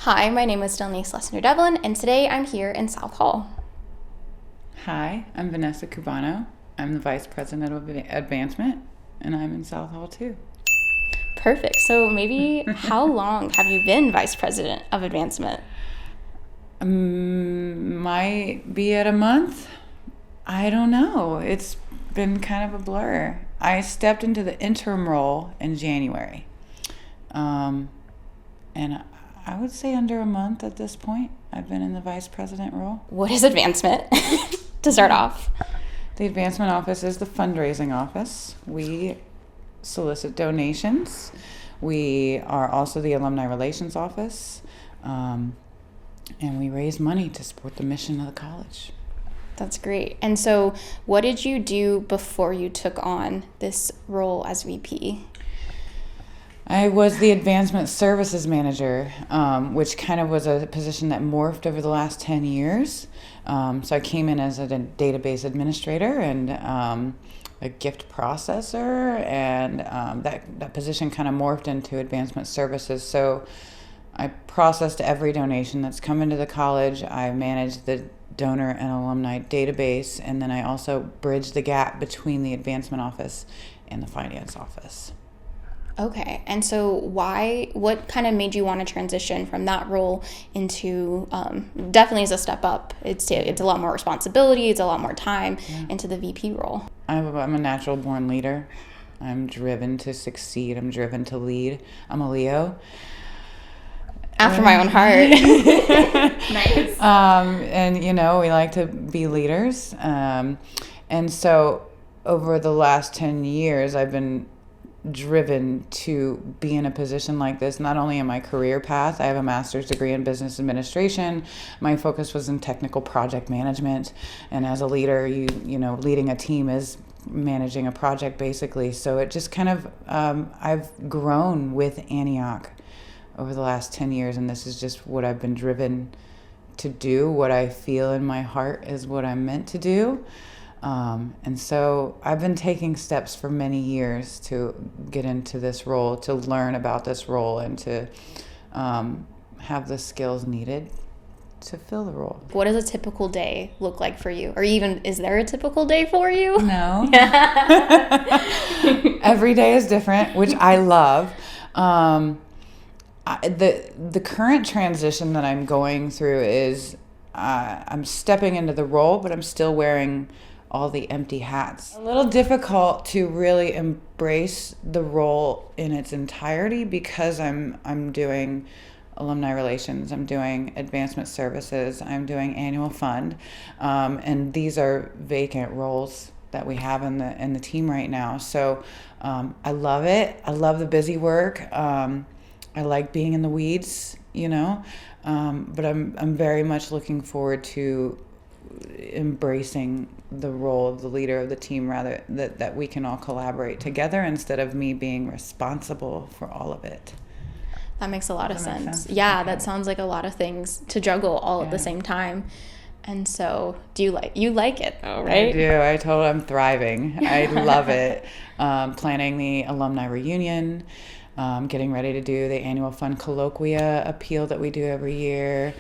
Hi, my name is Delnise Lessner-Devlin, and today I'm here in South Hall. Hi, I'm Vanessa Cubano. I'm the Vice President of Advancement, and I'm in South Hall too. Perfect. So maybe how long have you been Vice President of Advancement? Might be at a month. I don't know. It's been kind of a blur. I stepped into the interim role in January. And I would say under a month at this point, I've been in the Vice President role. What is Advancement, to start off? The Advancement Office is the fundraising office. We solicit donations. We are also the Alumni Relations office. And we raise money to support the mission of the college. That's great. And so what did you do before you took on this role as VP? I was the Advancement Services Manager, which kind of was a position that morphed over the last 10 years. So I came in as a database administrator and a gift processor, and that position kind of morphed into Advancement Services. So I processed every donation that's come into the college. I managed the donor and alumni database, and then I also bridged the gap between the Advancement Office and the Finance Office. Okay, and so what kind of made you want to transition from that role into, definitely is a step up. It's a lot more responsibility, it's a lot more time into the VP role. I'm a natural born leader. I'm driven to succeed. I'm driven to lead. I'm a Leo. After my own heart. Nice. And, we like to be leaders. And so over the last 10 years, I've been driven to be in a position like this, not only in my career path. I have a master's degree in business administration. My focus was in technical project management, and as a leader, leading a team is managing a project basically. So it just kind of I've grown with Antioch over the last 10 years, and this is just what I've been driven to do. What I feel in my heart is what I'm meant to do. And so I've been taking steps for many years to get into this role, to learn about this role, and to have the skills needed to fill the role. What does a typical day look like for you? Or even, is there a typical day for you? No. Every day is different, which I love. The current transition that I'm going through is I'm stepping into the role, but I'm still wearing all the empty hats. A little difficult to really embrace the role in its entirety because I'm doing Alumni Relations, I'm doing Advancement Services, I'm doing Annual Fund, and these are vacant roles that we have in the team right now. So I love it. I love the busy work. I like being in the weeds, but I'm very much looking forward to embracing the role of the leader of the team, rather that we can all collaborate together instead of me being responsible for all of it. That makes a lot of sense. Yeah, okay. That sounds like a lot of things to juggle all at the same time. And so you like it though, right? I do. I'm thriving. I love it. Planning the alumni reunion, getting ready to do the annual fund colloquia appeal that we do every year.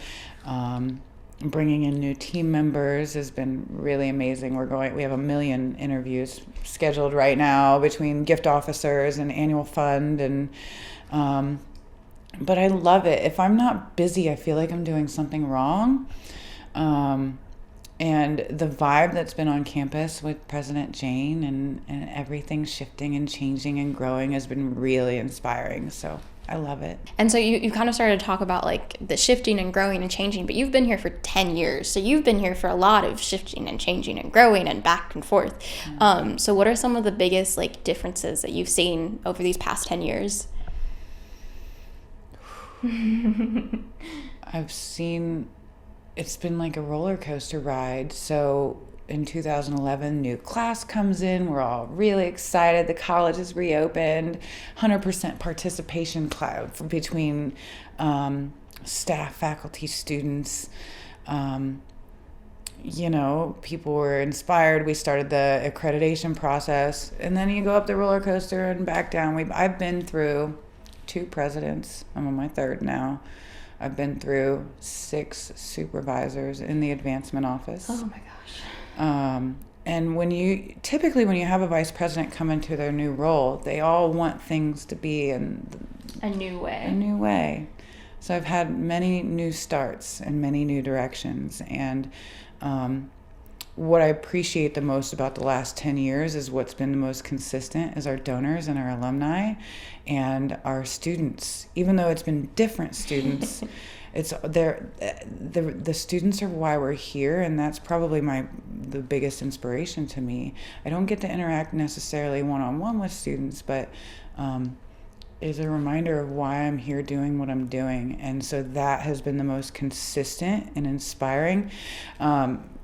Bringing in new team members has been really amazing. We have 1 million interviews scheduled right now between gift officers and annual fund, and but I love it. If I'm not busy, I feel like I'm doing something wrong. And the vibe that's been on campus with President Jane and everything shifting and changing and growing has been really inspiring. So I love it. And so you kind of started to talk about like the shifting and growing and changing, but you've been here for 10 years. So you've been here for a lot of shifting and changing and growing and back and forth. Mm-hmm. So what are some of the biggest like differences that you've seen over these past 10 years? I've seen it's been like a roller coaster ride. So in 2011, new class comes in. We're all really excited. The college is reopened. 100% participation between staff, faculty, students. People were inspired. We started the accreditation process. And then you go up the roller coaster and back down. I've been through 2 presidents. I'm on my 3rd now. I've been through 6 supervisors in the advancement office. Oh my gosh. And when you have a vice president come into their new role, they all want things to be in A new way. a new way. So I've had many new starts and many new directions. And what I appreciate the most about the last 10 years is what's been the most consistent is our donors and our alumni and our students. Even though it's been different students, the students are why we're here, and that's probably the biggest inspiration to me. I don't get to interact necessarily one-on-one with students, but is a reminder of why I'm here doing what I'm doing. And so that has been the most consistent and inspiring.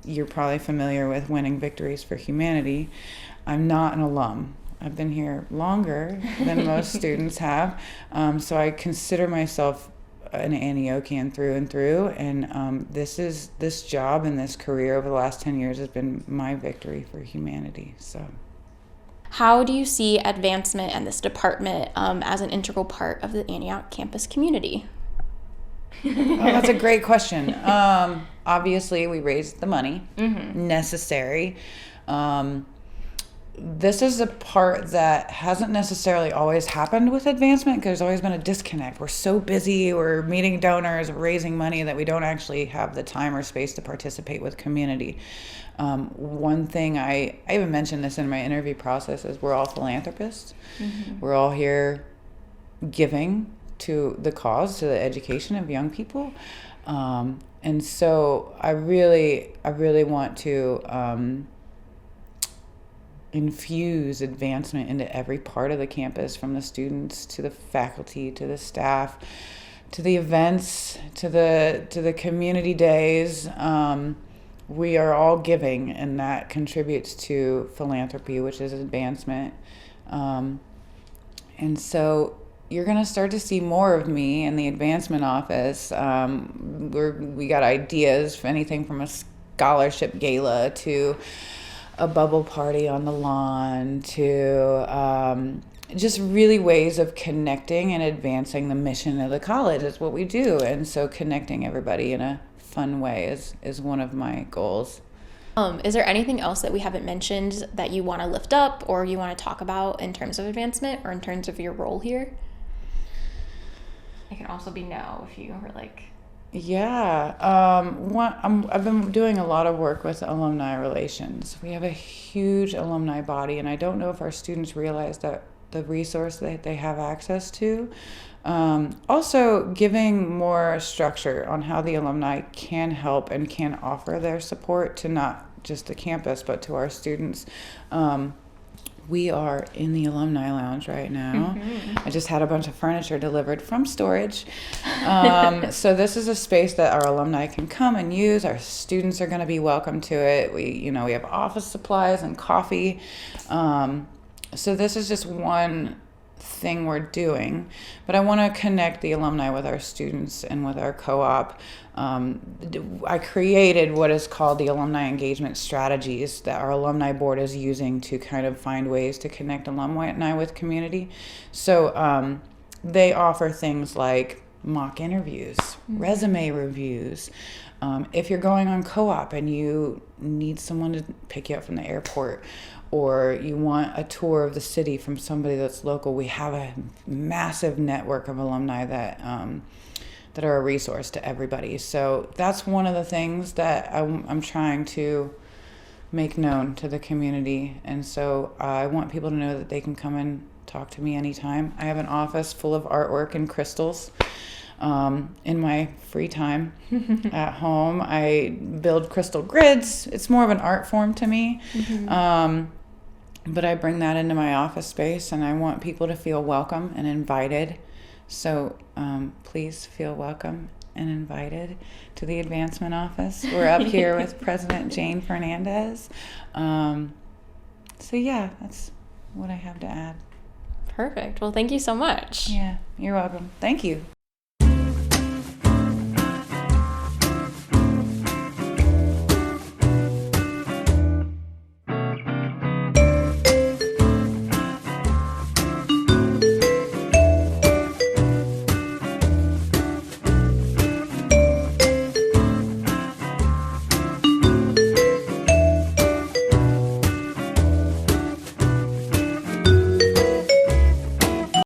You're probably familiar with Winning Victories for Humanity. I'm not an alum. I've been here longer than most students have. So I consider myself an Antiochian through and through. And this job and this career over the last 10 years has been my victory for humanity. So. How do you see advancement and this department as an integral part of the Antioch campus community? Oh, that's a great question. Obviously, we raised the money necessary. This is a part that hasn't necessarily always happened with advancement because there's always been a disconnect. We're so busy, we're meeting donors, raising money that we don't actually have the time or space to participate with community. One thing, I even mentioned this in my interview process, is we're all philanthropists. We're all here giving to the cause, to the education of young people. And so I really want to infuse advancement into every part of the campus, from the students to the faculty to the staff to the events to the community days. We are all giving, and that contributes to philanthropy, which is advancement. And so you're going to start to see more of me in the advancement office. We got ideas for anything from a scholarship gala to a bubble party on the lawn to just really ways of connecting and advancing the mission of the college is what we do. And so connecting everybody in a fun way is one of my goals. Is there anything else that we haven't mentioned that you want to lift up or you want to talk about in terms of advancement or in terms of your role here? It can also be no if you were like... Yeah. I've been doing a lot of work with Alumni Relations. We have a huge alumni body, and I don't know if our students realize that the resource that they have access to. Also giving more structure on how the alumni can help and can offer their support to not just the campus, but to our students. We are in the Alumni Lounge right now. I just had a bunch of furniture delivered from storage. So this is a space that our alumni can come and use. Our students are going to be welcome to it. We have office supplies and coffee. So this is just one thing we're doing, but I want to connect the alumni with our students and with our co-op. I created what is called the alumni engagement strategies that our alumni board is using to kind of find ways to connect alumni with community. So they offer things like mock interviews, resume reviews. If you're going on co-op and you need someone to pick you up from the airport, or you want a tour of the city from somebody that's local, we have a massive network of alumni that are a resource to everybody. So that's one of the things that I'm trying to make known to the community. And so I want people to know that they can come and talk to me anytime. I have an office full of artwork and crystals. In my free time at home, I build crystal grids. It's more of an art form to me. But I bring that into my office space, and I want people to feel welcome and invited. So please feel welcome and invited to the advancement office. We're up here with President Jane Fernandez. So yeah, that's what I have to add. Perfect. Well, thank you so much. Yeah, you're welcome. Thank you.